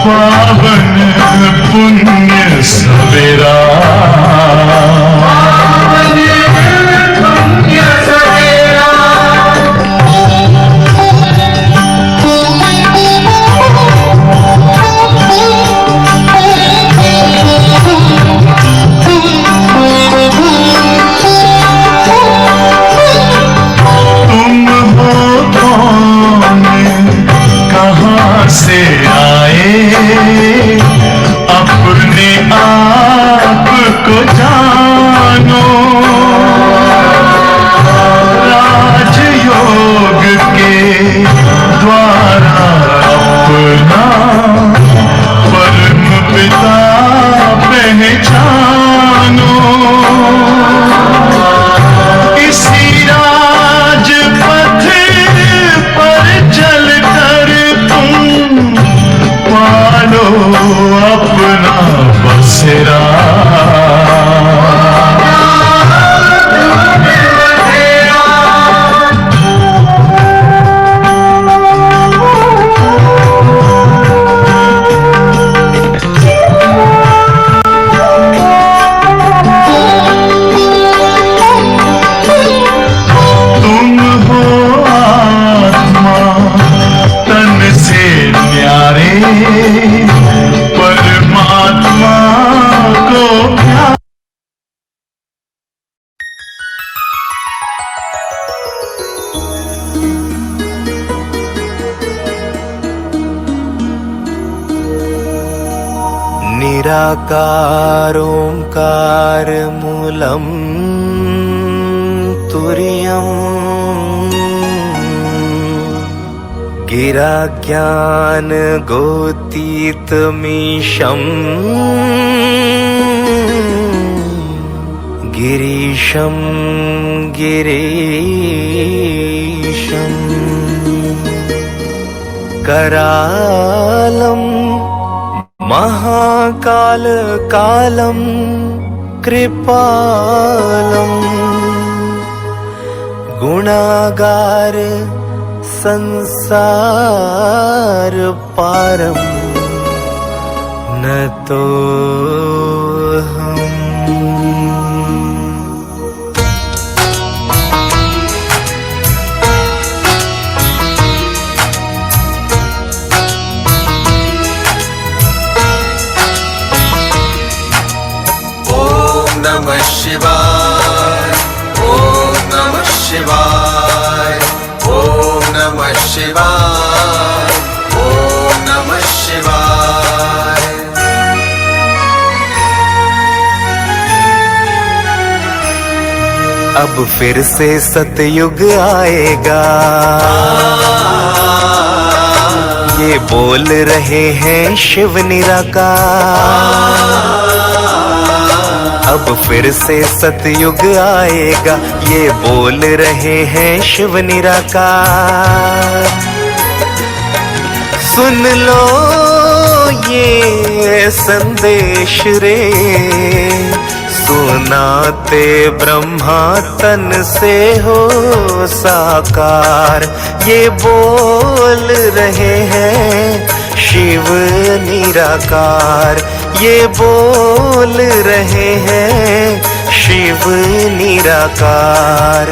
पावन पुण्य सवेरा, से आए अपने आप को जानो, राजयोग के द्वारा अपना परम पिता पहचानो। इसी राजपथ पर चलकर तुम पालो अपना बसेरा। तुम हो आत्मा तन से न्यारे, परमात्मा को प्यार। निराकार ओंकार मूलम तुर्यम् गिरा ज्ञान गोतीतमीशम् गिरीशं गिरीशम् करालम् महाकाल कालम कृपालम गुणागार संसार पारम न तो हम। नमः शिवाय, ओम नमः शिवाय, ओम नमः शिवाय, ओम नमः शिवाय। अब फिर से सतयुग आएगा, ये बोल रहे हैं शिव निराकार। अब फिर से सतयुग आएगा, ये बोल रहे हैं शिव निराकार। सुन लो ये संदेश रे, सुनाते ब्रह्मा तन से हो साकार। ये बोल रहे हैं शिव निराकार, ये बोल रहे हैं शिव निराकार।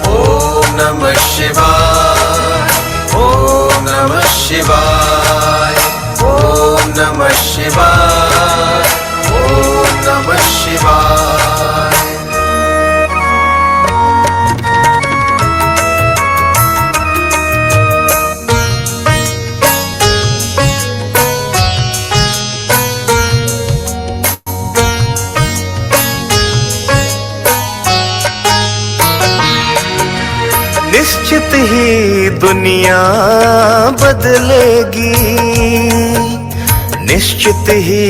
ओम नमः शिवाय, ओम नमः शिवाय, ओम नमः शिवाय, ओम नमः शिवाय। निश्चित ही दुनिया बदलेगी, निश्चित ही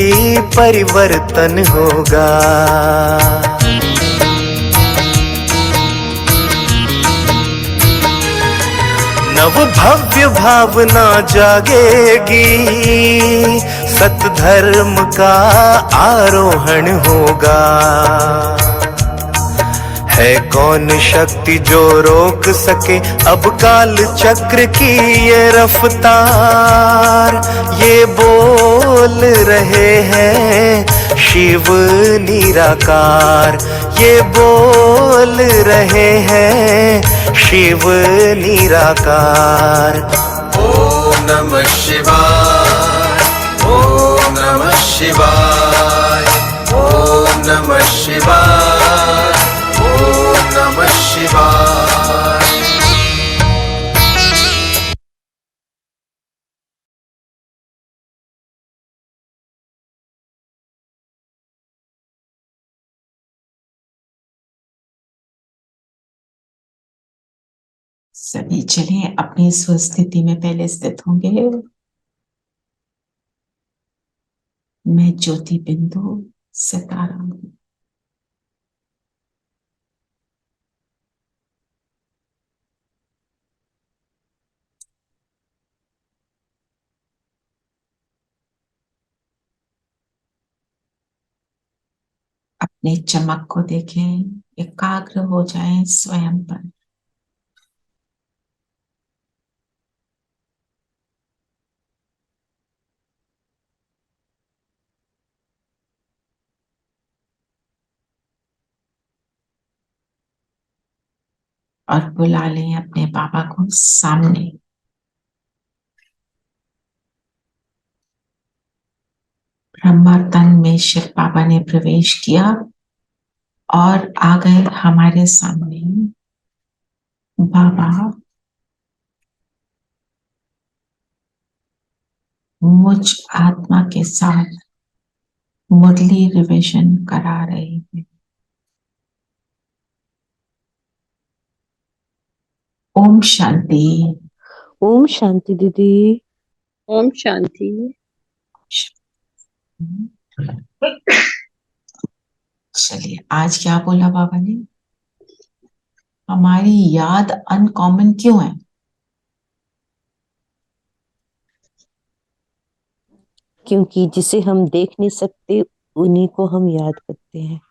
परिवर्तन होगा। नव भव्य भावना जागेगी, सतधर्म का आरोहण होगा। है कौन शक्ति जो रोक सके अब काल चक्र की ये रफ्तार। ये बोल रहे हैं शिव निराकार, ये बोल रहे हैं शिव निराकार। ओम नमः शिवाय, ओम नमः शिवाय, ओम नमः शिवाय, ओम नमः शिवाय। सभी चलिए अपनी स्वस्थिति में पहले स्थित होंगे। मैं ज्योति बिंदु सितारा हूं। अपने चमक को देखें, एकाग्र हो जाएं स्वयं पर। और बुला लें अपने बाबा को सामने। ब्रह्मा तन में शिव बाबा ने प्रवेश किया और आ गए हमारे सामने। बाबा मुझ आत्मा के साथ मुरली रिविजन करा रहे हैं। ओम शांति। ओम शांति दीदी। ओम शांति। चलिए आज क्या बोला बाबा ने? हमारी याद अनकॉमन क्यों है? क्योंकि जिसे हम देख नहीं सकते उन्हीं को हम याद करते हैं।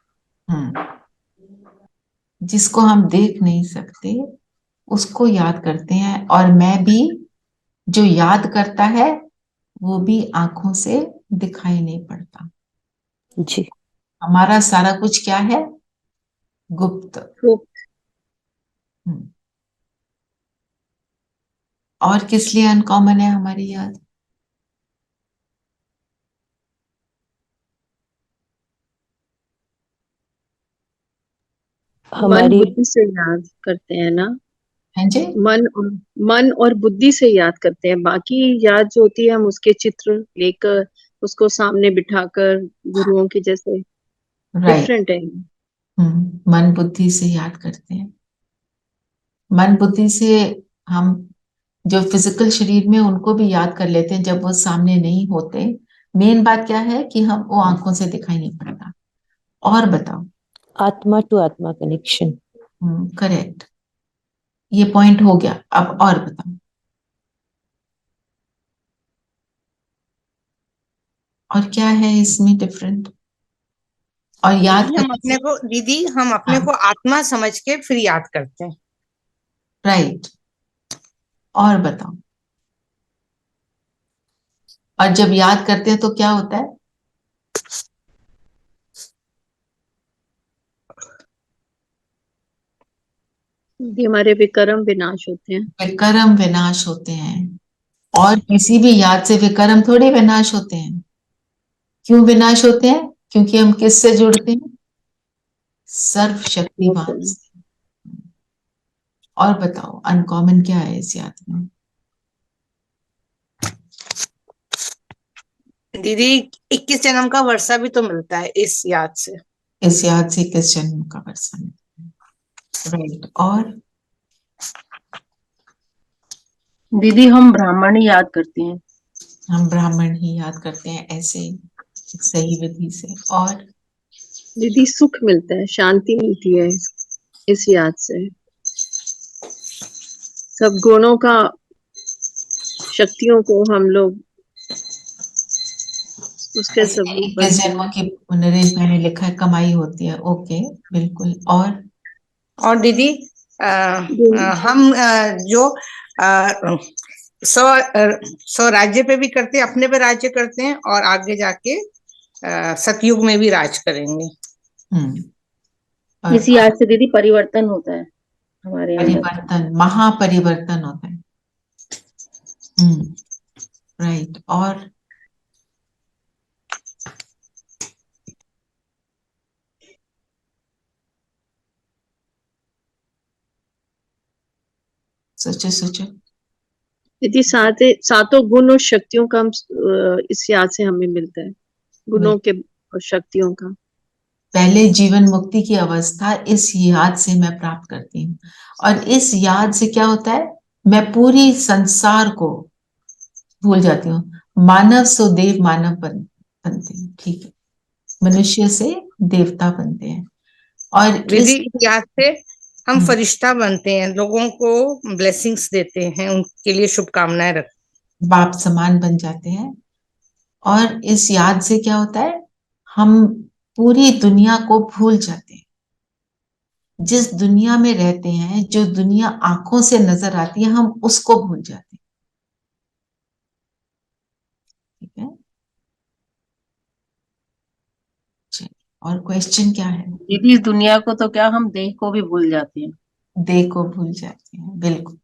जिसको हम देख नहीं सकते उसको याद करते हैं। और मैं भी, जो याद करता है वो भी आंखों से दिखाई नहीं पड़ता। जी। हमारा सारा कुछ क्या है? गुप्त। और किस लिए अनकॉमन है हमारी याद? मन बुद्धि से याद करते हैं ना। हैं जी? मन और बुद्धि से याद करते हैं। बाकी याद जो होती है हम उसके चित्र लेकर उसको सामने बिठाकर गुरुओं की जैसे डिफरेंट है। मन बुद्धि से याद करते हैं। मन बुद्धि से हम जो फिजिकल शरीर में उनको भी याद कर लेते हैं जब वो सामने नहीं होते। मेन बात क्या है कि हम वो आंखों से दिखाई नहीं पड़ता। और बताओ। आत्मा टू आत्मा कनेक्शन। करेक्ट। ये पॉइंट हो गया। अब और बताओ। और क्या है इसमें डिफरेंट? और याद हम अपने को दीदी, हम अपने को आत्मा समझ के फिर याद करते हैं। राइट। और बताओ। और जब याद करते हैं तो क्या होता है? हमारे विकर्म विनाश होते हैं। विकर्म विनाश होते हैं। और किसी भी याद से विकर्म थोड़ी विनाश होते हैं। क्यों विनाश होते हैं? क्योंकि हम किससे जुड़ते हैं? सर्वशक्तिवान से। और बताओ अनकॉमन क्या है इस याद में? दीदी 21 जन्म का वर्षा भी तो मिलता है इस याद से। इस याद से किस जन्म का वर्षा मिलता है? राइट। और दीदी हम ब्राह्मण ही याद करते हैं। हम ब्राह्मण ही याद करते हैं ऐसे सही विधि से। और दीदी सुख मिलता है, शांति मिलती है इस याद से। सब गुणों का, शक्तियों को हम लोग उसके सब जन्मों की पुनरेज मैंने लिखा है, कमाई होती है। ओके बिल्कुल। और और दीदी हम जो सौ राज्य पे भी करते हैं, अपने पे राज्य करते हैं, और आगे जाके सतयुग में भी राज करेंगे। और इसी याद से दीदी परिवर्तन होता है हमारे अंदर। परिवर्तन, महापरिवर्तन होता है। राइट। और सोचो सोचो। दीदी सातों गुण और शक्तियों का हम इस याद से हमें मिलता है, गुणों के और शक्तियों का। पहले जीवन मुक्ति की अवस्था इस याद से मैं प्राप्त करती हूँ, और इस याद से क्या होता है, मैं पूरी संसार को भूल जाती हूँ। मानव से देव मानव बनते हैं, ठीक है, मनुष्य से देवता बनते हैं। और दीदी इस याद से हम फरिश्ता बनते हैं, लोगों को ब्लेसिंग्स देते हैं, उनके लिए शुभकामनाएं रखते, बाप समान बन जाते हैं। और इस याद से क्या होता है, हम पूरी दुनिया को भूल जाते हैं। जिस दुनिया में रहते हैं, जो दुनिया आंखों से नजर आती है, हम उसको भूल जाते हैं। ठीक है, और क्वेश्चन क्या है? दीदी इस दुनिया को तो क्या, हम देह को भी भूल जाते हैं। देह को भूल जाते हैं, बिल्कुल।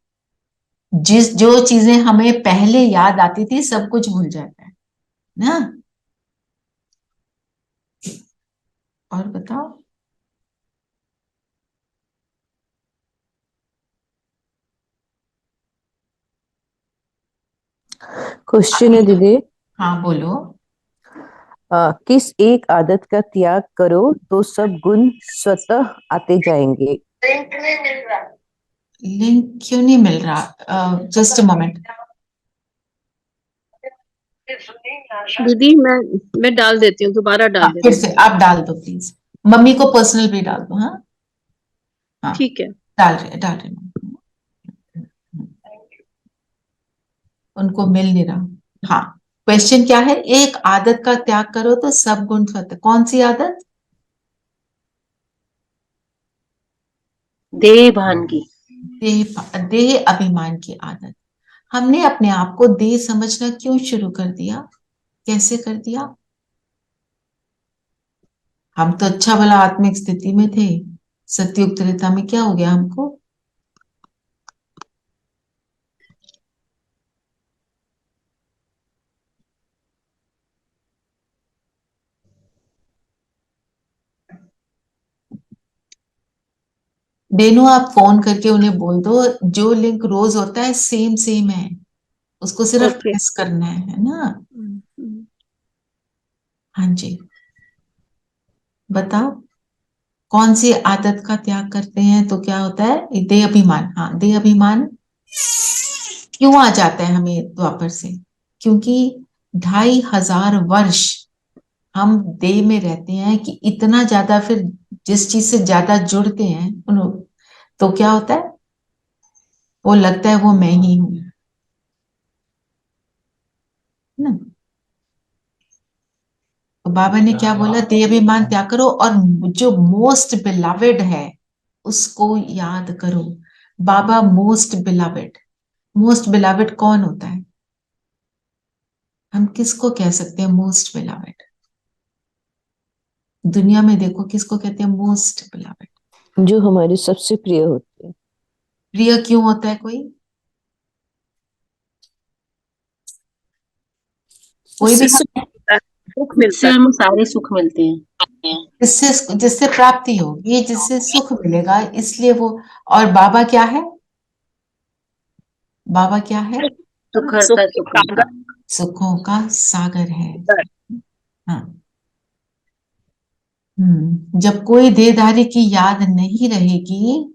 जो चीजें हमें पहले याद आती थी, सब कुछ भूल जाता है ना। और बताओ। क्वेश्चन है दीदी, हाँ बोलो। किस एक आदत का त्याग करो तो सब गुण स्वतः आते जाएंगे? लिंक क्यों नहीं मिल रहा? Just a moment. दीदी मैं डाल देती हूँ, दोबारा डाल देती फिर से आप डाल दो प्लीज, मम्मी को पर्सनल भी डाल दो। हाँ हूँ। ठीक है, डाल रहे उनको मिल नहीं रहा। हाँ, क्वेश्चन क्या है? एक आदत का त्याग करो तो सब गुण स्वतः। कौन सी आदत? देह भान की। देह अभिमान की आदत। हमने अपने आप को देह समझना क्यों शुरू कर दिया? कैसे कर दिया? हम तो अच्छा भला आत्मिक स्थिति में थे, सतयुग त्रेता में क्या हो गया हमको? बेनू, आप फोन करके उन्हें बोल दो, जो लिंक रोज होता है सेम सेम है, उसको सिर्फ प्रेस करना है ना। हाँ जी, बताओ कौन सी आदत का त्याग करते हैं तो क्या होता है? देह अभिमान। हाँ, देह अभिमान क्यों आ जाता है हमें द्वापर से? क्योंकि 2500 वर्ष हम देह में रहते हैं कि इतना ज्यादा, फिर जिस चीज से ज्यादा जुड़ते हैं तो क्या होता है, वो लगता है वो मैं ही हूं ना। तो बाबा ने क्या बोला? देह अभिमान त्याग करो, और जो मोस्ट बिलवेड है उसको याद करो। बाबा मोस्ट बिलवेड, मोस्ट बिलवेड कौन होता है? हम किसको कह सकते हैं मोस्ट बिलवेड? दुनिया में देखो, किसको कहते हैं मोस्ट बिलवेड? जो हमारे सबसे प्रिय होते हैं। प्रिय क्यों होता है कोई? कोई भी सुख मिलता है, हमें सारे सुख मिलते हैं। जिससे जिससे प्राप्ति होगी, जिससे सुख मिलेगा, इसलिए वो। और बाबा क्या है? बाबा क्या है? सुखों का सागर है। हाँ। जब कोई देहधारी की याद नहीं रहेगी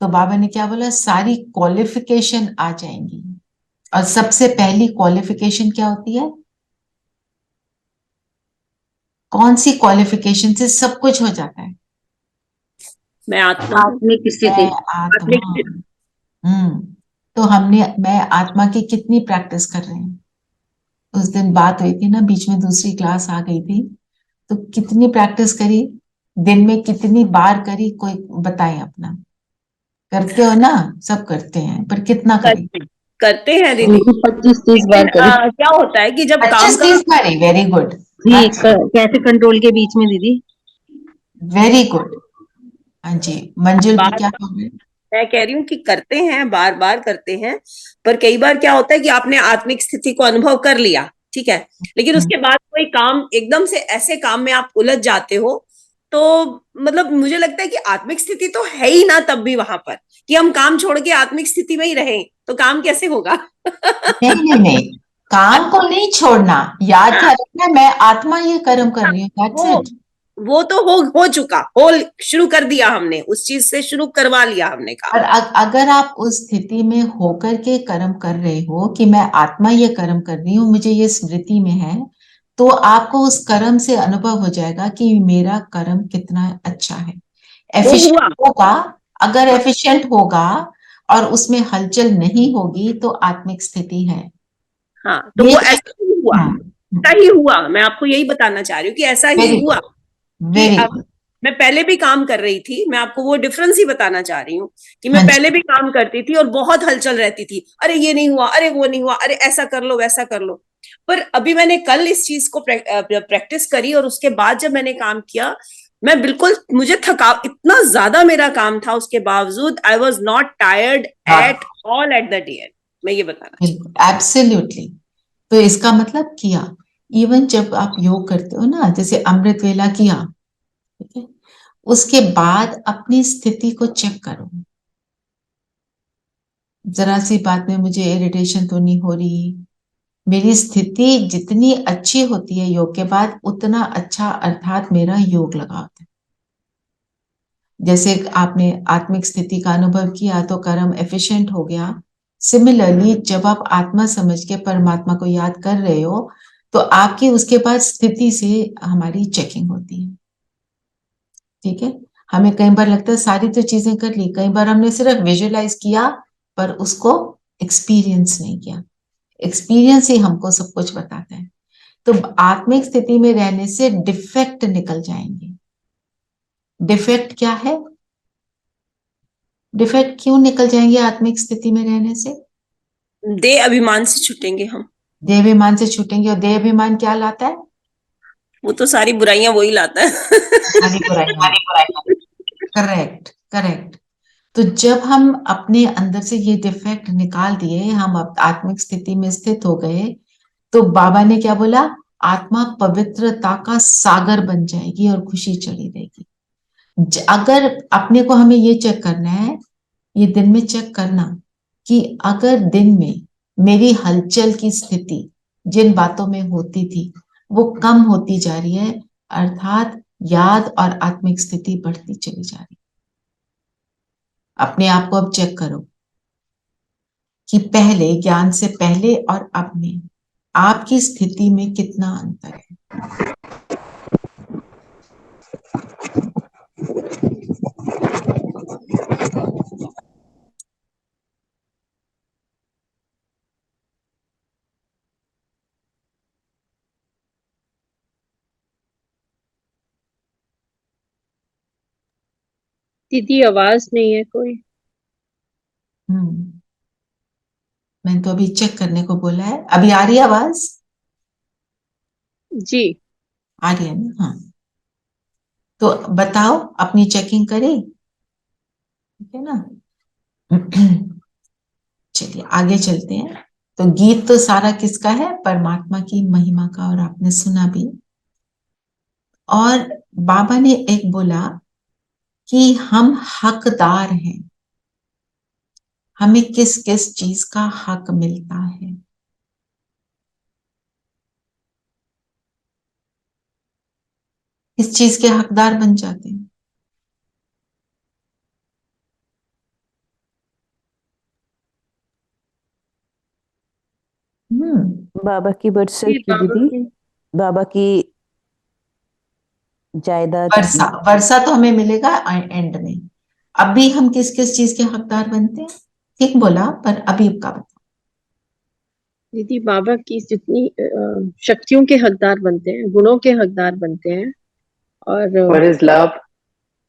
तो बाबा ने क्या बोला? सारी क्वालिफिकेशन आ जाएंगी। और सबसे पहली क्वालिफिकेशन क्या होती है? कौन सी क्वालिफिकेशन से सब कुछ हो जाता है? मैं आत्मिक स्थिति। आत्मा। तो मैं आत्मा की कितनी प्रैक्टिस कर रहे हैं? उस दिन बात हुई थी ना, बीच में दूसरी क्लास आ गई थी, तो कितनी प्रैक्टिस करी दिन में, कितनी बार करी, कोई बताए अपना। करते हो ना, सब करते हैं, पर कितना करें? करते हैं दीदी, 25-30 बार लेकिन करें। क्या होता है कि जब काम 25-30 बारी, वेरी गुड, जी, कैसे कंट्रोल के बीच में दीदी? Very good. हाँ जी, मंजुल भी बार क्या कह रहे हैं? मैं कह रही हूँ कि करते हैं, बार बार करते हैं, पर कई बार क्या होता है कि आपने आत्मिक स्थिति को अनुभव कर लिया, ठीक है, लेकिन उसके बाद कोई काम एकदम से ऐसे काम में आप उलझ जाते हो, तो मतलब मुझे लगता है कि आत्मिक स्थिति तो है ही ना तब भी वहां पर, कि हम काम छोड़ के आत्मिक स्थिति में ही रहें, तो काम कैसे होगा? नहीं नहीं नहीं, काम को नहीं छोड़ना, याद क्या रखना, मैं आत्मा ये कर्म कर रही हूँ, दैट्स वो इट। वो तो हो चुका, हो शुरू कर दिया हमने, उस चीज से शुरू करवा लिया हमने काम। और अगर आप उस स्थिति में होकर के कर्म कर रहे हो कि मैं आत्मा ये कर्म कर रही हूँ, मुझे ये स्मृति में है, तो आपको उस कर्म से अनुभव हो जाएगा कि मेरा कर्म कितना अच्छा है, वो एफिशिएंट हुआ। होगा। अगर एफिशिएंट होगा और उसमें हलचल नहीं होगी तो आत्मिक स्थिति है। हाँ, तो ये वो ऐसा ही हुआ, ऐसा ही हुआ, मैं आपको यही बताना चाह रही हूँ कि ऐसा ही वेरी हुआ गुड, कि वेरी अब गुड। मैं पहले भी काम कर रही थी, मैं आपको वो डिफरेंस ही बताना चाह रही हूँ कि मैं हाँ जी, पहले भी काम करती थी और बहुत हलचल रहती थी, अरे ये नहीं हुआ, अरे वो नहीं हुआ, अरे ऐसा कर लो वैसा कर लो। पर अभी मैंने कल इस चीज को प्रैक्टिस करी और उसके बाद जब मैंने काम किया, मैं बिल्कुल, मुझे थका, इतना ज्यादा मेरा काम था, उसके बावजूद I was not tired at all at the end, मैं ये बताना बिल्कुल, एब्सोल्युटली। तो इसका मतलब किया, इवन जब आप योग करते हो ना, जैसे अमृत वेला किया, ठीक है, उसके बाद अपनी स्थिति को चेक करो, जरा सी बात में मुझे इरिटेशन तो नहीं हो रही, मेरी स्थिति जितनी अच्छी होती है योग के बाद उतना अच्छा, अर्थात मेरा योग लगा होता है। जैसे आपने आत्मिक स्थिति का अनुभव किया तो कर्म एफिशिएंट हो गया। सिमिलरली जब आप आत्मा समझ के परमात्मा को याद कर रहे हो तो आपकी उसके बाद स्थिति से हमारी चेकिंग होती है, ठीक है। हमें कई बार लगता है सारी तो चीजें कर ली, कई बार हमने सिर्फ विजुअलाइज किया पर उसको एक्सपीरियंस नहीं किया। एक्सपीरियंस ही हमको सब कुछ बताता है। तो आत्मिक स्थिति में रहने से डिफेक्ट निकल जाएंगे। डिफेक्ट क्या है? डिफेक्ट क्यों निकल जाएंगे आत्मिक स्थिति में रहने से? देह अभिमान से छूटेंगे हम। देह अभिमान से छूटेंगे, और देह अभिमान क्या लाता है? वो तो सारी बुराइयां वही लाता है। सारी बुराइयां। Correct, correct. तो जब हम अपने अंदर से ये डिफेक्ट निकाल दिए, हम आत्मिक स्थिति में स्थित हो गए, तो बाबा ने क्या बोला? आत्मा पवित्रता का सागर बन जाएगी और खुशी चढ़ी रहेगी। अगर अपने को, हमें ये चेक करना है, ये दिन में चेक करना कि अगर दिन में मेरी हलचल की स्थिति जिन बातों में होती थी वो कम होती जा रही है, अर्थात याद और आत्मिक स्थिति बढ़ती चली जा रही है। अपने आप को अब चेक करो कि पहले, ज्ञान से पहले और अब में आपकी स्थिति में कितना अंतर है। दीदी आवाज नहीं है कोई। मैंने तो अभी चेक करने को बोला है। अभी आ रही है आवाज? जी आ रही है ना? हाँ, तो बताओ, अपनी चेकिंग करें, ठीक है ना? चलिए आगे चलते हैं। तो गीत तो सारा किसका है? परमात्मा की महिमा का, और आपने सुना भी। और बाबा ने एक बोला कि हम हकदार हैं, हमें किस किस चीज का हक मिलता है। किस चीज के हकदार बन जाते हैं? बाबा की बरसत की बाबा दीदी, की बाबा की जायदाद वर्षा, वर्षा तो हमें मिलेगा एंड में। अभी हम किस किस चीज के हकदार बनते हैं? ठीक बोला, पर अभी का बताओ। दीदी, बाबा की जितनी शक्तियों के हकदार बनते हैं, गुणों के हकदार बनते हैं, और For his love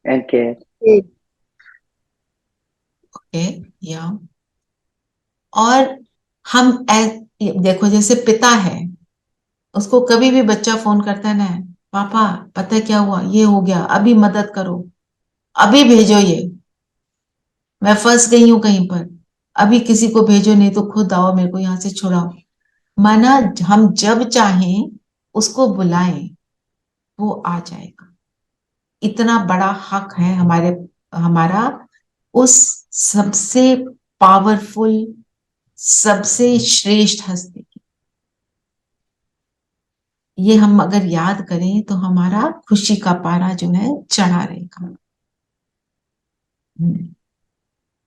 and care. या और हम देखो जैसे पिता है, उसको कभी भी बच्चा फोन करता है ना, पापा पता है क्या हुआ, ये हो गया, अभी मदद करो, अभी भेजो ये, मैं फंस गई हूं कहीं पर, अभी किसी को भेजो, नहीं तो खुद आओ मेरे को यहां से छुड़ाओ। माना हम जब चाहें उसको बुलाएं, वो आ जाएगा। इतना बड़ा हक है हमारा उस सबसे पावरफुल, सबसे श्रेष्ठ हस्ती की। ये हम अगर याद करें तो हमारा खुशी का पारा जो है चढ़ा रहेगा।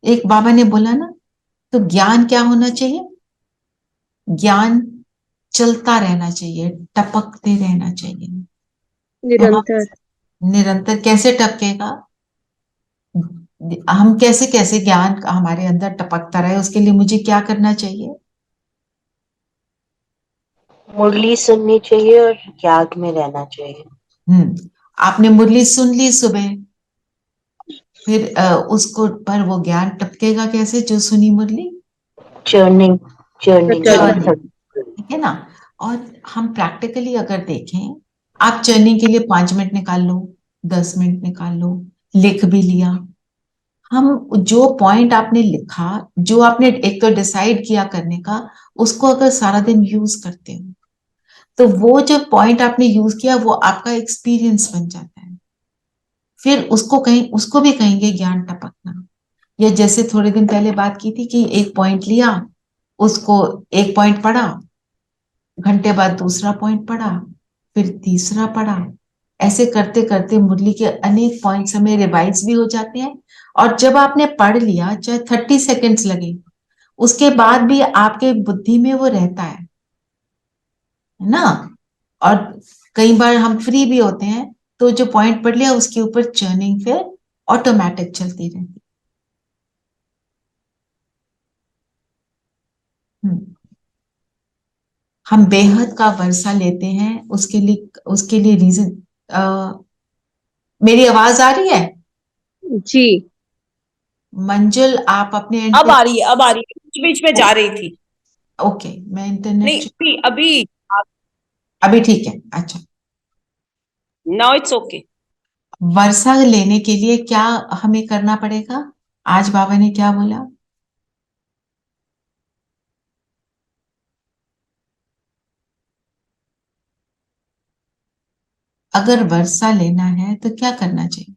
एक बाबा ने बोला ना, तो ज्ञान क्या होना चाहिए? ज्ञान चलता रहना चाहिए, टपकते रहना चाहिए। तो हम निरंतर। निरंतर कैसे टपकेगा? हम कैसे कैसे ज्ञान हमारे अंदर टपकता रहे, उसके लिए मुझे क्या करना चाहिए? मुरली सुननी चाहिए और याद में रहना चाहिए। आपने मुरली सुन ली सुबह, फिर उसको पर वो ज्ञान टपकेगा कैसे जो सुनी मुरली? Churning, churning churning. चर्निंग, ठीक है ना। और हम प्रैक्टिकली अगर देखें, आप चर्निंग के लिए 5 मिनट निकाल लो, 10 मिनट निकाल लो, लिख भी लिया। हम जो पॉइंट आपने लिखा, जो आपने एक तो डिसाइड किया करने का, उसको अगर सारा दिन यूज करते हो, तो वो जो पॉइंट आपने यूज किया वो आपका एक्सपीरियंस बन जाता है। फिर उसको भी कहेंगे ज्ञान टपकना। या जैसे थोड़े दिन पहले बात की थी कि एक पॉइंट लिया, उसको एक पॉइंट पढ़ा, घंटे बाद दूसरा पॉइंट पढ़ा, फिर तीसरा पढ़ा, ऐसे करते करते मुरली के अनेक पॉइंट्स हमें रिवाइज भी हो जाते हैं। और जब आपने पढ़ लिया, चाहे 30 सेकेंड्स लगे, उसके बाद भी आपके बुद्धि में वो रहता है ना। और कई बार हम फ्री भी होते हैं, तो जो पॉइंट पढ़ लिया उसके ऊपर चर्निंग फिर ऑटोमेटिक चलती रहती। हम्म। हम बेहद का वर्षा लेते हैं, उसके लिए रीजन। मेरी आवाज आ रही है? जी। मंजुल, आप अपने एंड अब पे। आ रही है, अब आ रही है, बीच बीच में जा रही थी। ओके, मैं इंटरनेट नहीं, अभी अभी अभी ठीक है। अच्छा, नाउ इट्स ओके। वर्षा लेने के लिए क्या हमें करना पड़ेगा? आज बाबा ने क्या बोला? अगर वर्षा लेना है तो क्या करना चाहिए?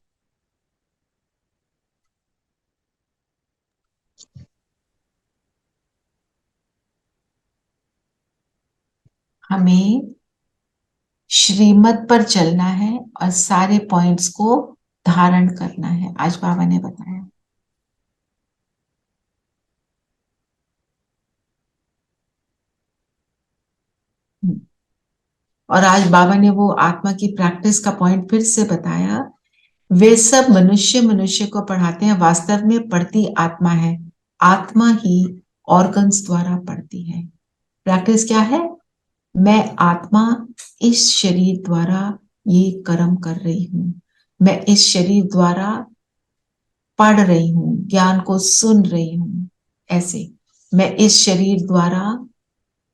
हमें श्रीमत पर चलना है और सारे पॉइंट्स को धारण करना है, आज बाबा ने बताया। और आज बाबा ने वो आत्मा की प्रैक्टिस का पॉइंट फिर से बताया। वे सब मनुष्य मनुष्य को पढ़ाते हैं, वास्तव में पढ़ती आत्मा है, आत्मा ही ऑर्गन्स द्वारा पढ़ती है। प्रैक्टिस क्या है? मैं आत्मा इस शरीर द्वारा ये कर्म कर रही हूं, मैं इस शरीर द्वारा पढ़ रही हूं, ज्ञान को सुन रही हूं। ऐसे मैं इस शरीर द्वारा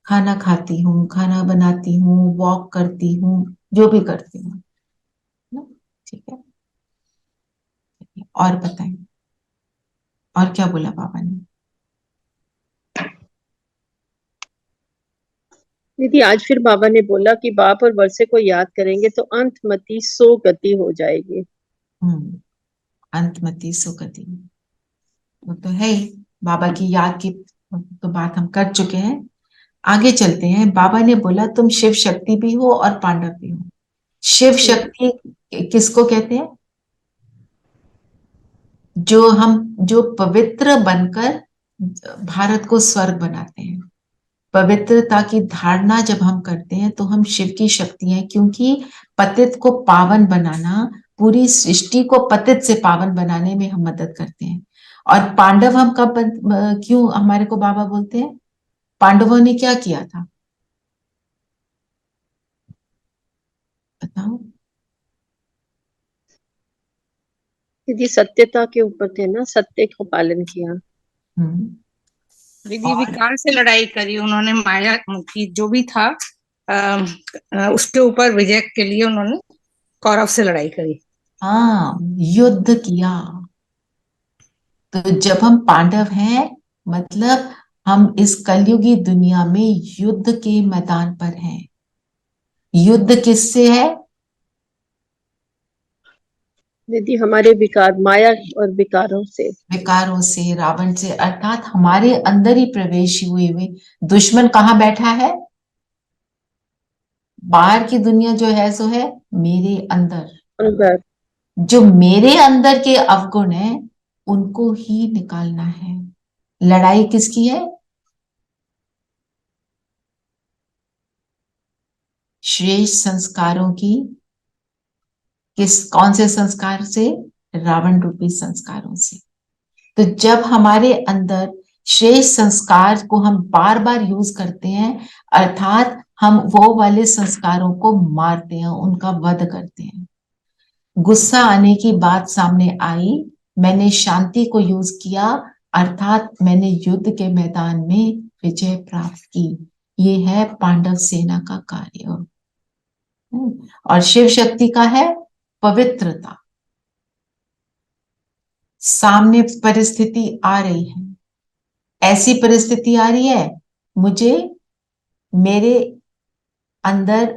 खाना खाती हूँ, खाना बनाती हूँ, वॉक करती हूँ, जो भी करती हूँ ना। ठीक है, और बताएं, और क्या बोला बाबा ने? दीदी, आज फिर बाबा ने बोला कि बाप और वर्षे को याद करेंगे तो अंतमति सो गति हो जाएगी। अंतमति सुगति, वो तो है ही। बाबा की याद की तो बात हम कर चुके हैं। आगे चलते हैं। बाबा ने बोला तुम शिव शक्ति भी हो और पांडव भी हो। शिव शक्ति किसको कहते हैं? जो पवित्र बनकर भारत को स्वर्ग बनाते हैं। पवित्रता की धारणा जब हम करते हैं तो हम शिव की शक्ति हैं, क्योंकि पतित को पावन बनाना, पूरी सृष्टि को पतित से पावन बनाने में हम मदद करते हैं। और पांडव हम क्यों हमारे को बाबा बोलते हैं? पांडवों ने क्या किया था, बताओ? दीदी सत्यता के ऊपर थे ना, सत्य को पालन किया। दीदी विकार से लड़ाई करी उन्होंने, माया की जो भी था उसके ऊपर विजय के लिए उन्होंने कौरव से लड़ाई करी। हाँ, युद्ध किया। तो जब हम पांडव हैं मतलब हम इस कलयुगी दुनिया में युद्ध के मैदान पर हैं। युद्ध किससे है? दीदी हमारे विकार, माया और विकारों से। विकारों से, रावण से, अर्थात हमारे अंदर ही प्रवेश हुए हुए दुश्मन कहाँ बैठा है? बाहर की दुनिया जो है सो है मेरे अंदर। अंदर। जो मेरे अंदर के अवगुण है उनको ही निकालना है। लड़ाई किसकी है? श्रेष्ठ संस्कारों की। कौन से संस्कार से? रावण रूपी संस्कारों से। तो जब हमारे अंदर श्रेष्ठ संस्कार को हम बार बार यूज करते हैं, अर्थात हम वो वाले संस्कारों को मारते हैं, उनका वध करते हैं। गुस्सा आने की बात सामने आई, मैंने शांति को यूज किया, अर्थात मैंने युद्ध के मैदान में विजय प्राप्त की। ये है पांडव सेना का कार्य। और शिव शक्ति का है पवित्रता। सामने परिस्थिति आ रही है, ऐसी परिस्थिति आ रही है, मुझे मेरे अंदर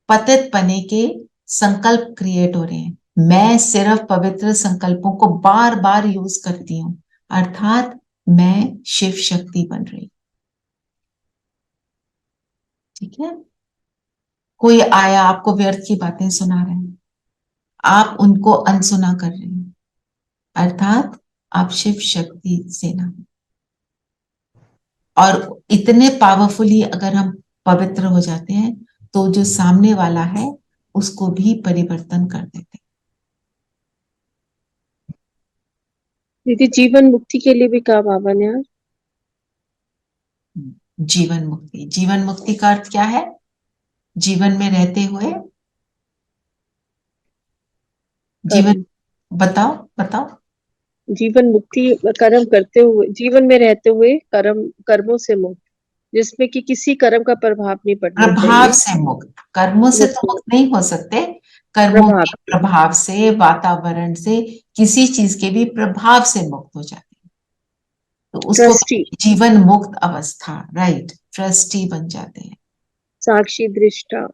पतित पने के संकल्प क्रिएट हो रहे हैं, मैं सिर्फ पवित्र संकल्पों को बार बार यूज करती हूं, अर्थात मैं शिव शक्ति बन रही। ठीक है? कोई आया आपको व्यर्थ की बातें सुना रहे हैं, आप उनको अनसुना कर रहे हैं, अर्थात आप शिव शक्ति सेना। और इतने पावरफुली अगर हम पवित्र हो जाते हैं तो जो सामने वाला है उसको भी परिवर्तन कर देते हैं। दीदी जीवन मुक्ति के लिए भी कहा बाबा ने आज। जीवन मुक्ति, जीवन मुक्ति का अर्थ क्या है? जीवन में रहते हुए जीवन, बताओ बताओ। जीवन मुक्ति, कर्म करते हुए, जीवन में रहते हुए कर्मों से मुक्त, जिसमें कि किसी कर्म का प्रभाव नहीं पड़ना चाहिए। प्रभाव से मुक्त, कर्मों से तो मुक्त नहीं हो सकते, कर्मों के प्रभाव से, वातावरण से, किसी चीज के भी प्रभाव से मुक्त हो जाते हैं, तो उसको जीवन मुक्त अवस्था, राइट, ट्रस्टी बन जाते हैं, साक्षी दृष्टा।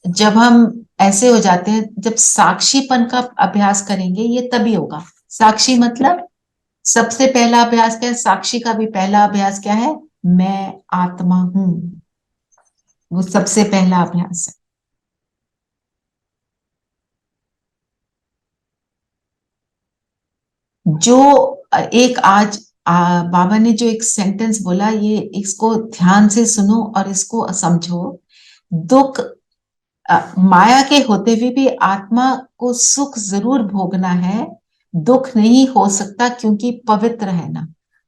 जब हम ऐसे हो जाते हैं, जब साक्षीपन का अभ्यास करेंगे, ये तभी होगा। साक्षी मतलब सबसे पहला अभ्यास क्या है? साक्षी का भी पहला अभ्यास क्या है? मैं आत्मा हूं, वो सबसे पहला अभ्यास है। जो एक आज बाबा ने जो एक सेंटेंस बोला, ये इसको ध्यान से सुनो और इसको समझो। दुख, माया के होते हुए भी आत्मा को सुख जरूर भोगना है, दुख नहीं हो सकता क्योंकि पवित्र है ना।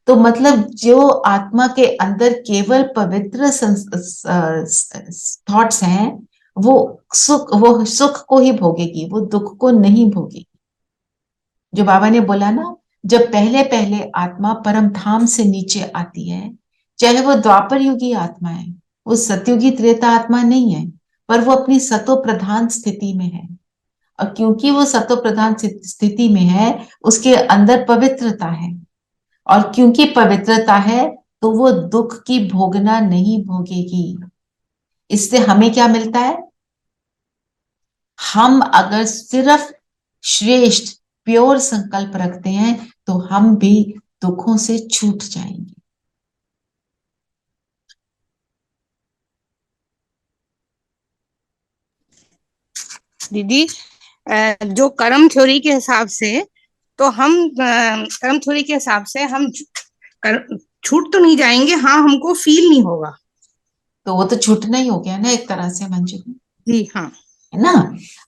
तो मतलब जो आत्मा के अंदर केवल पवित्र थॉट्स हैं, वो सुख को ही भोगेगी, वो दुख को नहीं भोगेगी। जो बाबा ने बोला ना, जब पहले पहले आत्मा परम धाम से नीचे आती है, चाहे वो द्वापर युगी आत्मा है, वो सतयुगी त्रेता आत्मा नहीं है, पर वो अपनी सतो प्रधान स्थिति में है। और क्योंकि वो सतो प्रधान स्थिति में है, उसके अंदर पवित्रता है, और क्योंकि पवित्रता है तो वो दुख की भोगना नहीं भोगेगी। इससे हमें क्या मिलता है? हम अगर सिर्फ श्रेष्ठ प्योर संकल्प रखते हैं तो हम भी दुखों से छूट जाएंगे। दीदी जो कर्म थ्योरी के हिसाब से, तो हम कर्म थ्योरी के हिसाब से हम छूट तो नहीं जाएंगे, हाँ हमको फील नहीं होगा। तो वो तो छूटना ही हो गया ना एक तरह से मंजू जी। हाँ, है ना,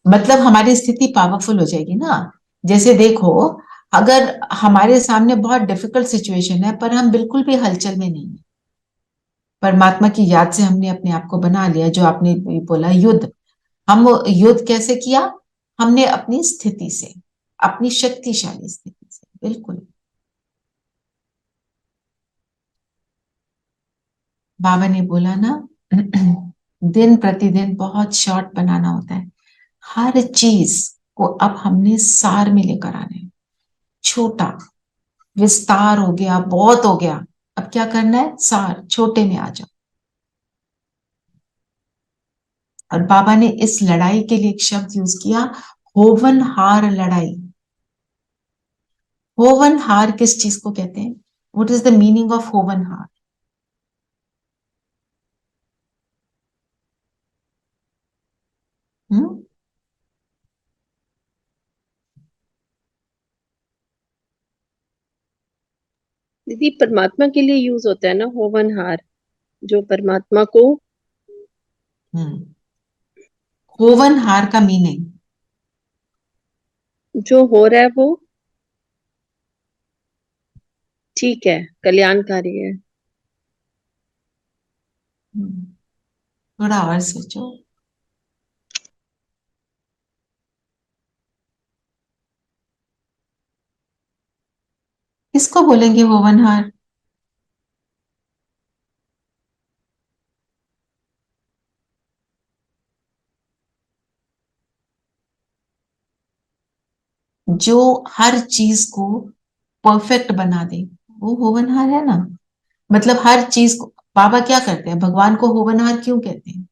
मतलब हमारी स्थिति पावरफुल हो जाएगी ना। जैसे देखो, अगर हमारे सामने बहुत डिफिकल्ट सिचुएशन है पर हम बिल्कुल भी हलचल में नहीं है, परमात्मा की याद से हमने अपने आप को बना लिया, जो आपने बोला युद्ध, हम युद्ध कैसे किया? हमने अपनी स्थिति से, अपनी शक्तिशाली स्थिति से, बिल्कुल। बाबा ने बोला ना दिन प्रतिदिन बहुत शॉर्ट बनाना होता है। हर चीज को अब हमने सार में लेकर आना है। छोटा विस्तार हो गया, बहुत हो गया, अब क्या करना है, सार, छोटे में आ जाओ। और बाबा ने इस लड़ाई के लिए एक शब्द यूज किया, होवन हार लड़ाई। होवन हार किस चीज को कहते हैं? What is the meaning of होवन हार? दीदी परमात्मा के लिए यूज होता है ना होवनहार, जो परमात्मा को। होवन हार का मीनिंग जो हो रहा है वो ठीक है, कल्याणकारी है। थोड़ा और सोचो। किसको बोलेंगे होवन हार? जो हर चीज को परफेक्ट बना दे, वो होवनहार है ना। मतलब हर चीज को बाबा क्या करते हैं, भगवान को होवनहार क्यों कहते हैं?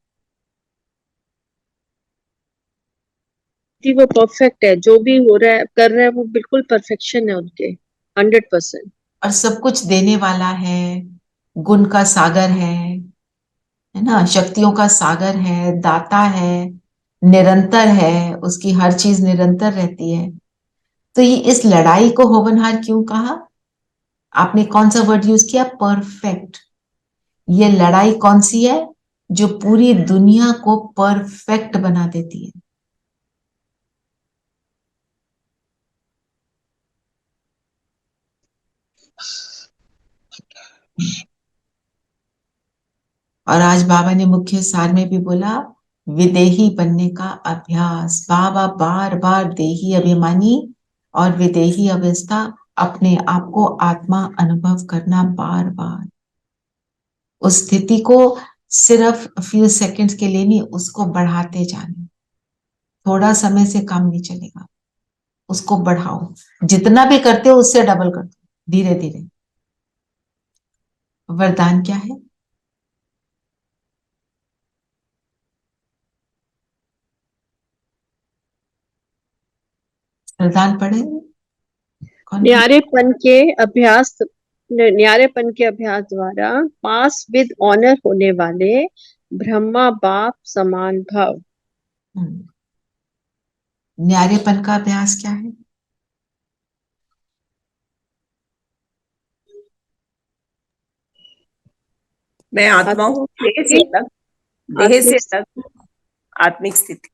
जी वो परफेक्ट है, जो भी हो रहा है कर रहा है वो बिल्कुल परफेक्शन है उनके, 100%। और सब कुछ देने वाला है, गुण का सागर है ना, शक्तियों का सागर है, दाता है, निरंतर है, उसकी हर चीज निरंतर रहती है। तो ये इस लड़ाई को होवनहार क्यों कहा? आपने कौन सा वर्ड यूज किया? परफेक्ट। ये लड़ाई कौन सी है? जो पूरी दुनिया को परफेक्ट बना देती है। और आज बाबा ने मुख्य सार में भी बोला, विदेही बनने का अभ्यास। बाबा बार बार देही अभिमानी और विदेही अवस्था, अपने आप को आत्मा अनुभव करना बार बार। उस स्थिति को सिर्फ फ्यू सेकंड्स के लिए नहीं, उसको बढ़ाते जाना। थोड़ा समय से काम नहीं चलेगा, उसको बढ़ाओ। जितना भी करते हो उससे डबल कर दो, धीरे धीरे। वरदान क्या है? वरदान पढ़े कौन? न्यारेपन के अभ्यास द्वारा पास विद ऑनर होने वाले ब्रह्मा बाप समान भव। न्यारेपन का अभ्यास क्या है? मैं आत्मा हूँ, देह से अलग, देह से अलग आत्मिक स्थिति।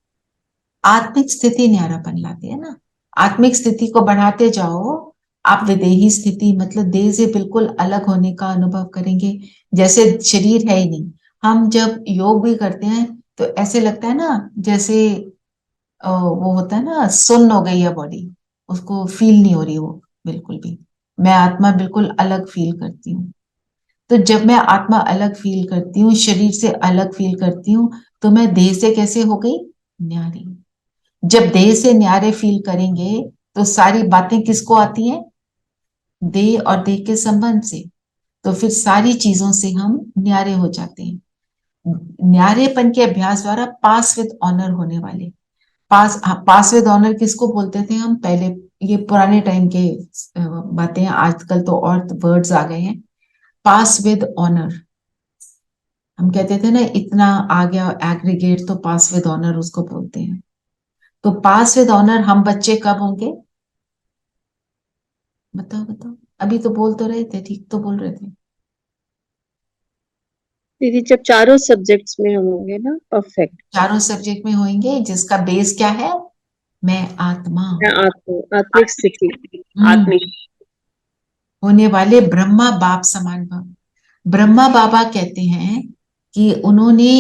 आत्मिक स्थिति न्यारापन लाती है ना। आत्मिक स्थिति को बढ़ाते जाओ, आप विदेही स्थिति मतलब देह से बिल्कुल अलग होने का अनुभव करेंगे, जैसे शरीर है ही नहीं। हम जब योग भी करते हैं तो ऐसे लगता है ना, जैसे वो होता है ना, सुन्न हो गई है बॉडी, उसको फील नहीं हो रही वो बिल्कुल भी। मैं आत्मा बिल्कुल अलग फील करती हूँ। तो जब मैं आत्मा अलग फील करती हूँ, शरीर से अलग फील करती हूँ, तो मैं देह से कैसे हो गई? न्यारी। जब देह से न्यारे फील करेंगे तो सारी बातें किसको आती हैं? देह और देह के संबंध से। तो फिर सारी चीजों से हम न्यारे हो जाते हैं। न्यारेपन के अभ्यास द्वारा पास विद ऑनर होने वाले। पास विद ऑनर किसको बोलते थे हम पहले? ये पुराने टाइम के बातें हैं, आजकल तो और वर्ड्स आ गए हैं। पास विद ऑनर, हम कहते थे ना इतना आ गया एग्रीगेट, तो पास विद ऑनर उसको बोलते हैं। तो पास विद ऑनर हम बच्चे कब होंगे? बताओ बताओ, अभी तो बोल तो रहे थे, ठीक तो बोल रहे थे। दीदी जब चारों सब्जेक्ट्स में हम होंगे ना परफेक्ट। चारों सब्जेक्ट में होंगे, जिसका बेस क्या है? मैं आत्मा। आत्मिक स्थिति। आत्मिक होने वाले ब्रह्मा बाप समान भव। ब्रह्मा बाबा कहते हैं कि उन्होंने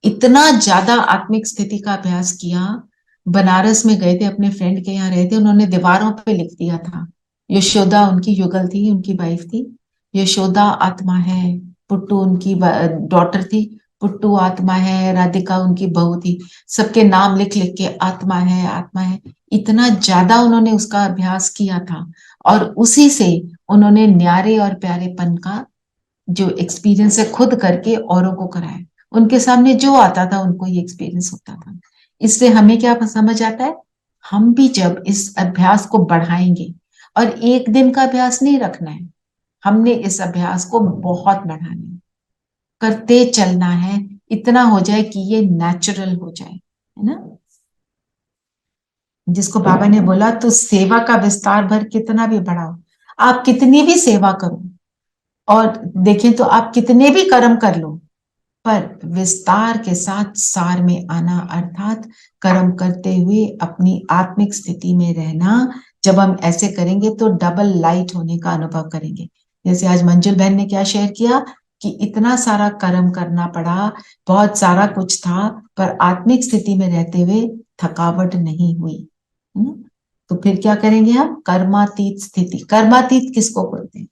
इतना ज्यादा आत्मिक स्थिति का अभ्यास किया बनारस में गए थे, अपने फ्रेंड के यहाँ रहे थे, उन्होंने दीवारों पे लिख दिया था, यशोदा उनकी युगल थी, उनकी वाइफ थी, यशोदा आत्मा है, पुट्टू उनकी डॉटर थी, पुट्टू आत्मा है, राधिका उनकी बहू थी, सबके नाम लिख लिख के आत्मा है आत्मा है। इतना ज्यादा उन्होंने उसका अभ्यास किया था, और उसी से उन्होंने न्यारे और प्यारेपन का जो एक्सपीरियंस है खुद करके औरों को कराया। उनके सामने जो आता था उनको ये एक्सपीरियंस होता था। इससे हमें क्या समझ आता है, हम भी जब इस अभ्यास को बढ़ाएंगे, और एक दिन का अभ्यास नहीं रखना है, हमने इस अभ्यास को बहुत बढ़ाना है, करते चलना है, इतना हो जाए कि ये नेचुरल हो जाए, है ना। जिसको बाबा ने बोला, तो सेवा का विस्तार भर कितना भी बढ़ाओ, आप कितनी भी सेवा करो, और देखें तो आप कितने भी कर्म कर लो, पर विस्तार के साथ सार में आना, अर्थात कर्म करते हुए अपनी आत्मिक स्थिति में रहना। जब हम ऐसे करेंगे तो डबल लाइट होने का अनुभव करेंगे। जैसे आज मंजुल बहन ने क्या शेयर किया कि इतना सारा कर्म करना पड़ा, बहुत सारा कुछ था, पर आत्मिक स्थिति में रहते हुए थकावट नहीं हुई, है ना। तो फिर क्या करेंगे हम, कर्मातीत स्थिति। कर्मातीत किसको बोलते हैं?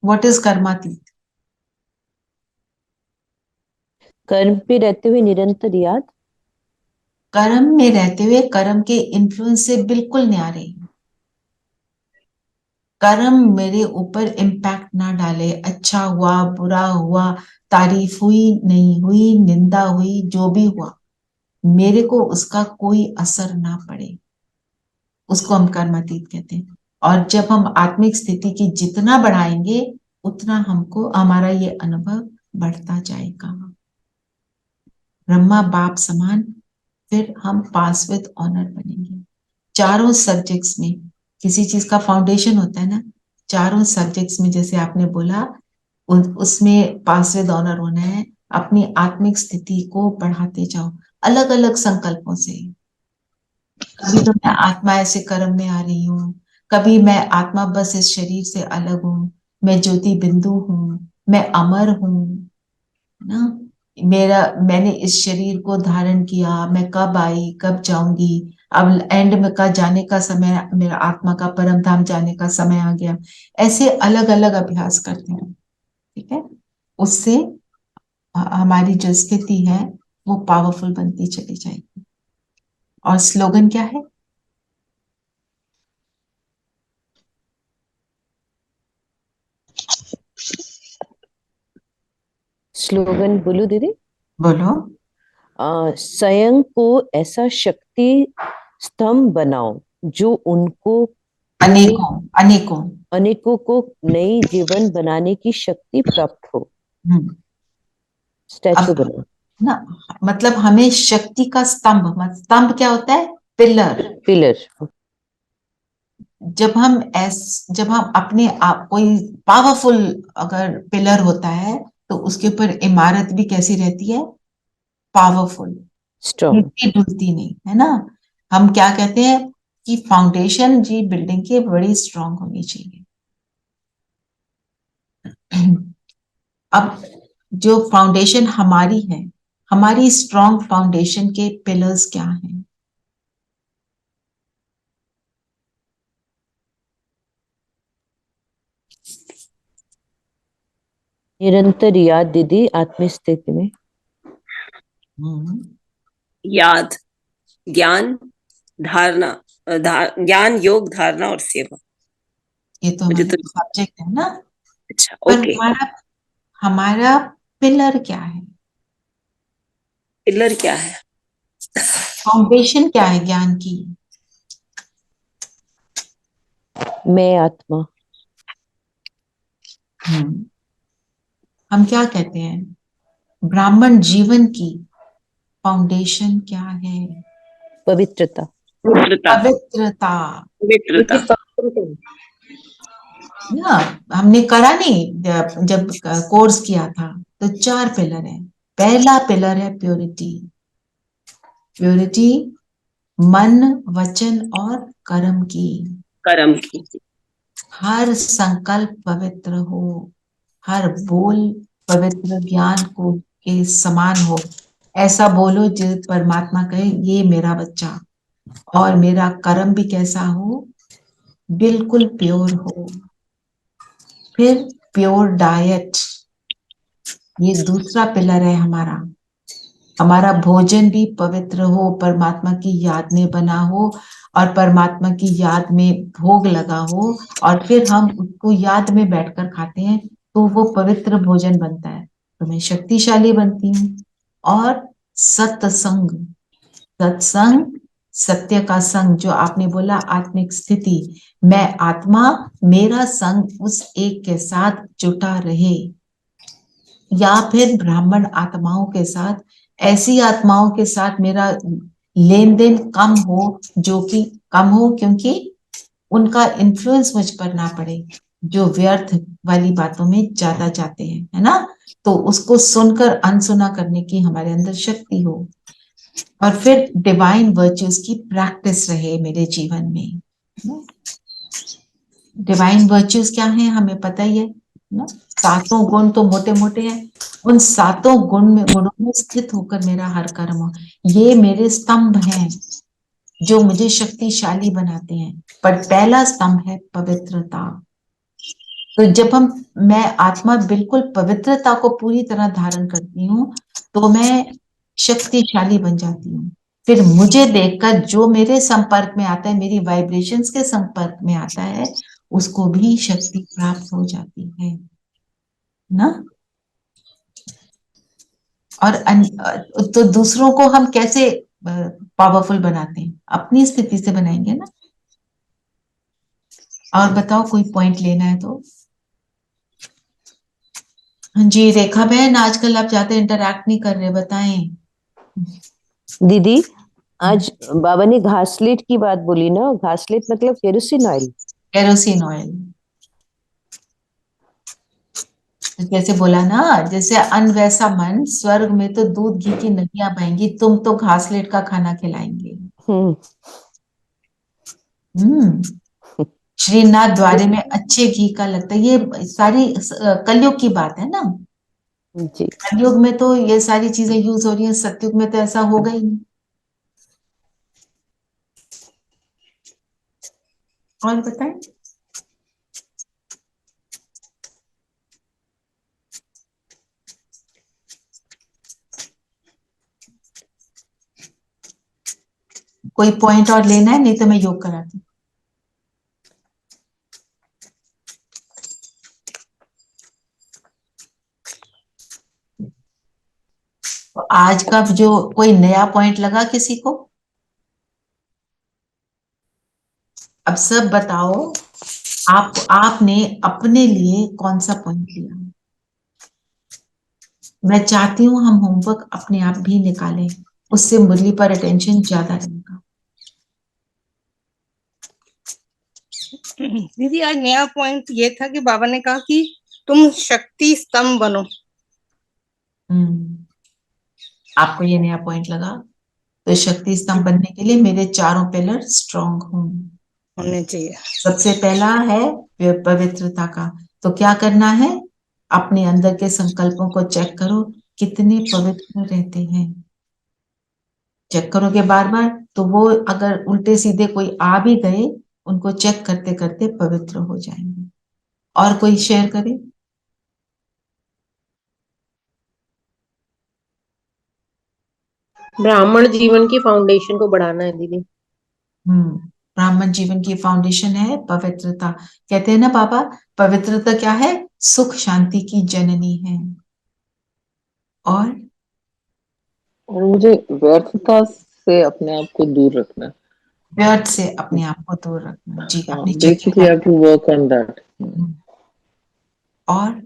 व्हाट इज कर्मातीत? कर्म पे रहते हुए निरंतर याद। कर्म में रहते हुए कर्म के इन्फ्लुएंस से बिल्कुल न्यारे, कर्म मेरे ऊपर इम्पैक्ट ना डाले, अच्छा हुआ बुरा हुआ, तारीफ हुई नहीं हुई, निंदा हुई, जो भी हुआ, मेरे को उसका कोई असर ना पड़े, उसको हम कर्मातीत कहते हैं। और जब हम आत्मिक स्थिति की जितना बढ़ाएंगे, उतना हमको हमारा ये अनुभव बढ़ता जाएगा। ब्रह्मा बाप समान, फिर हम पास विद ऑनर बनेंगे। चारों सब्जेक्ट्स में किसी चीज का फाउंडेशन होता है ना, चारों सब्जेक्ट्स में जैसे आपने बोला, उसमें पास विद ऑनर होना है। अपनी आत्मिक स्थिति को बढ़ाते जाओ अलग अलग संकल्पों से। कभी तो मैं आत्मा ऐसे कर्म में आ रही हूँ, कभी मैं आत्मा बस इस शरीर से अलग हूँ, मैं ज्योति बिंदु हूँ, मैं अमर हूँ ना, मैंने इस शरीर को धारण किया, मैं कब आई कब जाऊंगी, अब एंड में का जाने का समय, मेरा आत्मा का परम धाम जाने का समय आ गया। ऐसे अलग अलग अभ्यास करते हैं, ठीक है। उससे हमारी जो स्थिति है वो पावरफुल बनती चली जाएगी। और स्लोगन क्या है? स्लोगन बोलो दीदी। बोलो। स्वयं को ऐसा शक्ति स्तंभ बनाओ जो उनको अनेकों अनेकों अनेकों को नई जीवन बनाने की शक्ति प्राप्त हो। स्टैचू अब बनाओ ना, मतलब हमें शक्ति का स्तंभ, स्तंभ क्या होता है? पिलर। पिलर। जब हम अपने आप, कोई पावरफुल अगर पिलर होता है तो उसके ऊपर इमारत भी कैसी रहती है? Powerful, strong. हिलती डुलती नहीं, है ना। हम क्या कहते हैं कि फाउंडेशन जी बिल्डिंग की बड़ी स्ट्रांग होनी चाहिए। अब जो फाउंडेशन हमारी है, हमारी स्ट्रांग फाउंडेशन के पिलर्स क्या हैं? निरंतर याद दीदी आत्म स्थिति में। याद, ज्ञान, धारणा, ज्ञान, योग, धारणा और सेवा। ये तो मुझे हमारे तो सब्जेक्ट है ना। अच्छा, पर ओके। हमारा पिलर क्या है? पिलर क्या है? फाउंडेशन क्या है ज्ञान की? मैं आत्मा। हम क्या कहते हैं, ब्राह्मण जीवन की फाउंडेशन क्या है? पवित्रता। पवित्रता। पवित्रता। पवित्रता। ना, हमने करा नहीं, जब कोर्स किया था तो 4 पिलर है। पहला पिलर है प्योरिटी। प्योरिटी मन, वचन और कर्म की। कर्म की। हर संकल्प पवित्र हो, हर बोल पवित्र ज्ञान को के समान हो, ऐसा बोलो जो परमात्मा कहे ये मेरा बच्चा। और मेरा कर्म भी कैसा हो, बिल्कुल प्योर हो। फिर प्योर डाइट, ये दूसरा पिलर है हमारा। हमारा भोजन भी पवित्र हो, परमात्मा की याद में बना हो, और परमात्मा की याद में भोग लगा हो, और फिर हम उसको याद में बैठकर खाते हैं तो वो पवित्र भोजन बनता है, तो मैं शक्तिशाली बनती हूँ। और सत्संग, सत्संग, सत्य का संग, जो आपने बोला आत्मिक स्थिति, मैं आत्मा, मेरा संग उस एक के साथ जुटा रहे, या फिर ब्राह्मण आत्माओं के साथ, ऐसी आत्माओं के साथ मेरा लेन देन कम हो, जो कि कम हो क्योंकि उनका इन्फ्लुएंस मुझ पर ना पड़े, जो व्यर्थ वाली बातों में ज्यादा जाते हैं, है ना। तो उसको सुनकर अनसुना करने की हमारे अंदर शक्ति हो। और फिर डिवाइन वर्च्यूज की प्रैक्टिस रहे मेरे जीवन में। डिवाइन वर्च्यूज क्या है हमें पता ही है ना, सातों गुण तो मोटे मोटे हैं, उन सातों गुणों में स्थित होकर मेरा हर कर्म हो। ये मेरे स्तंभ हैं जो मुझे शक्तिशाली बनाते हैं। पर पहला स्तंभ है पवित्रता। तो जब मैं आत्मा बिल्कुल पवित्रता को पूरी तरह धारण करती हूँ तो मैं शक्तिशाली बन जाती हूँ। फिर मुझे देखकर जो मेरे संपर्क में आता है, मेरी वाइब्रेशंस के संपर्क में आता है, उसको भी शक्ति प्राप्त हो जाती है ना। और तो दूसरों को हम कैसे पावरफुल बनाते हैं, अपनी स्थिति से बनाएंगे ना। और बताओ, कोई पॉइंट लेना है तो। हाँ जी रेखा बहन, आजकल आप ज्यादा इंटरैक्ट नहीं कर रहे, बताएं। दीदी, आज बाबा ने घासलेट की बात बोली ना, घासलेट मतलब केरोसिन ऑयल। केरोसिन ऑयल, जैसे बोला ना, जैसे अन्न वैसा मन, स्वर्ग में तो दूध घी की नदियां बहेंगी, तुम तो घासलेट का खाना खिलाएंगे। श्रीनाथ द्वारे में अच्छे घी का लगता है। ये सारी कलयुग की बात है ना जी। कलयुग में तो ये सारी चीजें यूज हो रही हैं, सतयुग में तो ऐसा होगा ही नहीं। और बताएं। कोई पॉइंट और लेना है, नहीं तो मैं योग कराती हूँ। तो आज का जो कोई नया पॉइंट लगा किसी को, अब सब बताओ, आपने अपने लिए कौन सा पॉइंट लिया। मैं चाहती हूं हम होमवर्क अपने आप भी निकालें, उससे मुरली पर अटेंशन ज्यादा रहेगा। दीदी आज नया पॉइंट ये था कि बाबा ने कहा कि तुम शक्ति स्तंभ बनो। आपको ये नया पॉइंट लगा, तो शक्ति स्तंभ बनने के लिए मेरे चारों पिलर स्ट्रॉन्ग होने चाहिए। सबसे पहला है पवित्रता का। तो क्या करना है, अपने अंदर के संकल्पों को चेक करो, कितने पवित्र रहते हैं। चेक करोगे बार बार, तो वो अगर उल्टे सीधे कोई आ भी गए, उनको चेक करते करते पवित्र हो जाएंगे। और कोई शेयर करे। ब्राह्मण जीवन की फाउंडेशन को बढ़ाना है दीदी। ब्राह्मण जीवन की फाउंडेशन है पवित्रता। कहते हैं ना पापा, पवित्रता क्या है, सुख शांति की जननी है। और मुझे व्यर्थता से अपने आप को दूर रखना है। व्यर्थ से अपने आप को दूर रखना। जी आपने चेक बेसिकली किया। Have to work on that. और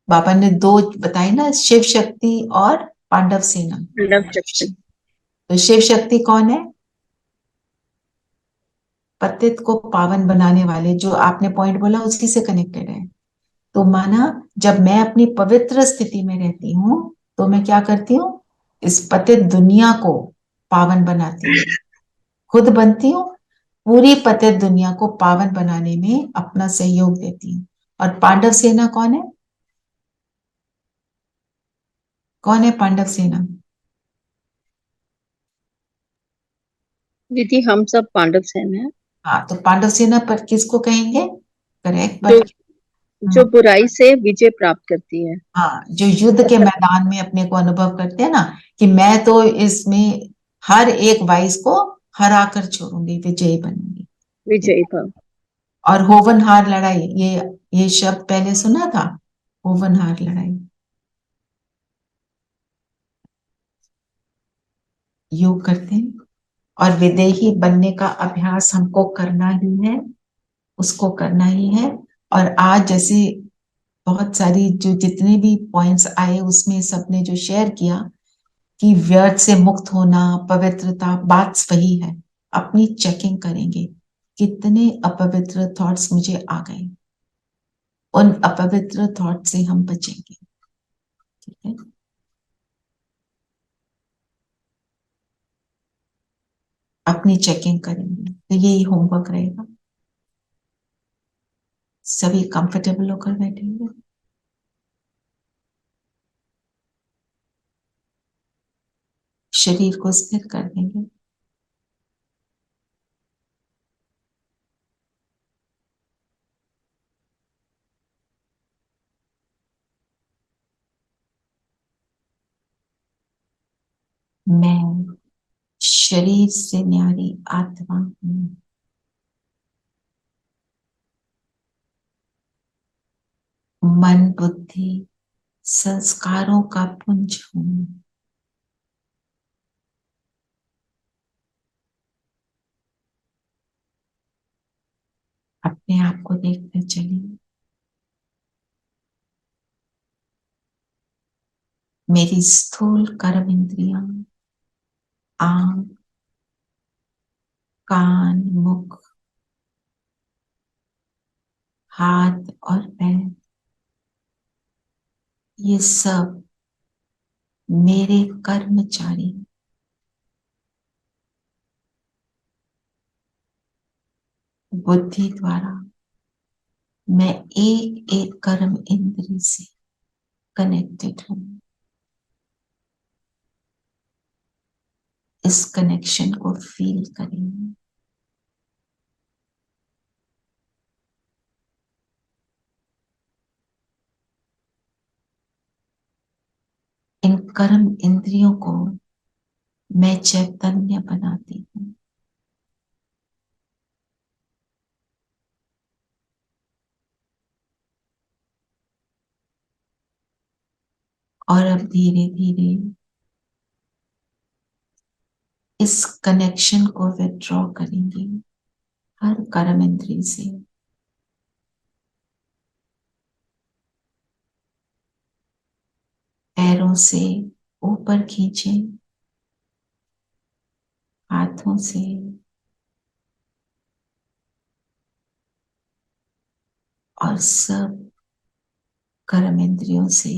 बाबा ने दो बताई ना, शिव शक्ति और पांडव सेना। तो शिव शक्ति कौन है, पतित को पावन बनाने वाले, जो आपने पॉइंट बोला उसी से कनेक्टेड है। तो माना जब मैं अपनी पवित्र स्थिति में रहती हूँ तो मैं क्या करती हूँ, इस पतित दुनिया को पावन बनाती हूँ। खुद बनती हूँ, पूरी पतित दुनिया को पावन बनाने में अपना सहयोग देती हूँ। और पांडव सेना कौन है? कौन है पांडव सेना? दीदी हम सब पांडव सेना है। हाँ, तो पांडव सेना पर किसको कहेंगे? करेक्ट, जो बट जो बुराई से विजय प्राप्त करती है। हाँ, जो युद्ध के मैदान में अपने को अनुभव करते हैं ना कि मैं तो इसमें हर एक वाइस को हरा कर छोड़ूंगी, विजयी बनूंगी। विजयी भाव। और होवनहार लड़ाई, ये शब्द पहले सुना था, होवनहार लड़ाई। योग करते हैं और विदेही बनने का अभ्यास हमको करना ही है, उसको करना ही है। और आज जैसे बहुत सारी जो जितने भी पॉइंट्स आए उसमें सबने जो शेयर किया कि व्यर्थ से मुक्त होना, पवित्रता, बात वही है। अपनी चेकिंग करेंगे कितने अपवित्र थॉट्स मुझे आ गए, उन अपवित्र थॉट से हम बचेंगे। ठीक है, अपनी चेकिंग करेंगे, तो यही होमवर्क रहेगा। सभी कंफर्टेबल होकर बैठेंगे। शरीर को स्थिर कर देंगे। मैं शरीर से न्यारी आत्मा हूँ। मन बुद्धि संस्कारों का पुंज हूँ। अपने आप को देखते चलिए। मेरी स्थूल कर्म इंद्रियां, आंख, कान, मुख, हाथ और पैर, ये सब मेरे कर्मचारी। बुद्धि द्वारा मैं एक एक कर्म इंद्री से कनेक्टेड हूँ। इस कनेक्शन को फील करेंगे। इन कर्म इंद्रियों को मैं चैतन्य बनाती हूँ। और अब धीरे धीरे इस कनेक्शन को विथड्रॉ करेंगे हर कर्म इंद्रिय से। पैरों से ऊपर खींचें, हाथों से, और सब कर्म इंद्रियों से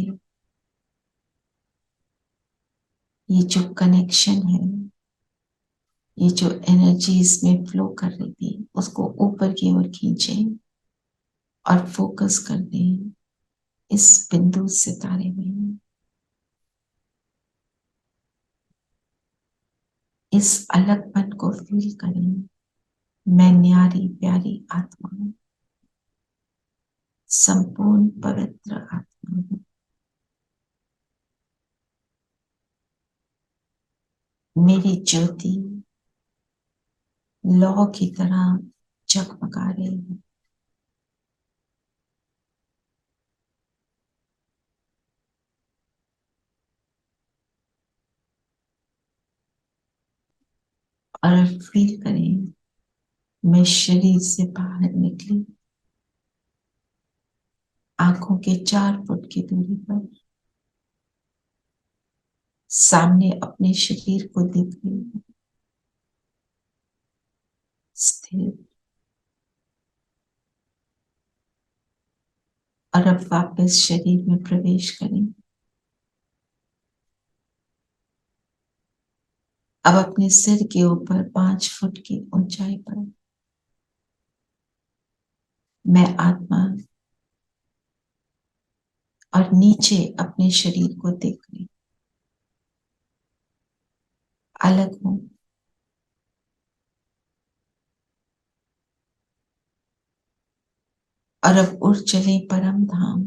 ये जो कनेक्शन है, ये जो एनर्जी इसमें फ्लो कर रही थी, उसको ऊपर की ओर खींचें और फोकस कर दें इस बिंदु सितारे में। इस अलगपन को फील करें। मैं न्यारी प्यारी आत्मा हूं, संपूर्ण पवित्र आत्मा हूं। मेरी ज्योति लौ की तरह जगमगा रही है। और फील करें मैं शरीर से बाहर निकली, आंखों के 4 फुट की दूरी पर सामने अपने शरीर को देख रही हूं, स्थिर। और अब वापस शरीर में प्रवेश करें। अब अपने सिर के ऊपर 5 फुट की ऊंचाई पर मैं आत्मा और नीचे अपने शरीर को देख रही, अलग हूं। और अब उड़ चले परम धाम,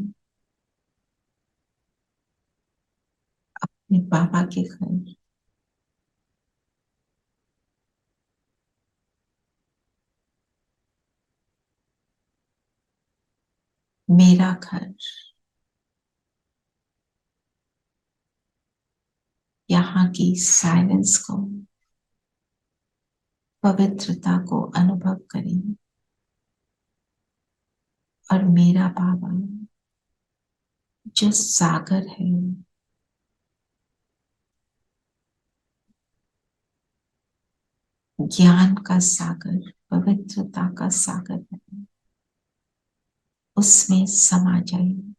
अपने बाबा के घर। मेरा घर, यहाँ की साइलेंस को, पवित्रता को अनुभव करें। और मेरा बाबा जो सागर है, ज्ञान का सागर, पवित्रता का सागर है, उसमें समा जाइए।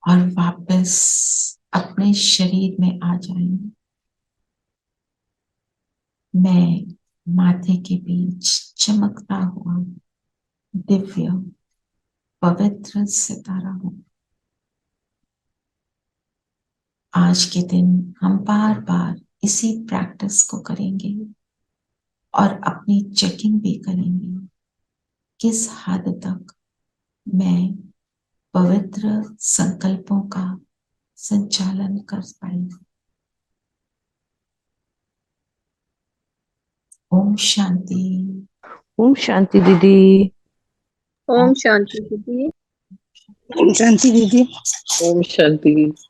और वापस अपने शरीर में आ जाएं। मैं माथे के बीच चमकता हुआ दिव्य पवित्र सितारा हूं। आज के दिन हम बार बार इसी प्रैक्टिस को करेंगे और अपनी चेकिंग भी करेंगे, किस हद तक मैं पवित्र संकल्पों का संचालन कर पाई। ओम शांति। ओम शांति दीदी। ओम शांति दीदी। शांति दीदी। ओम शांति।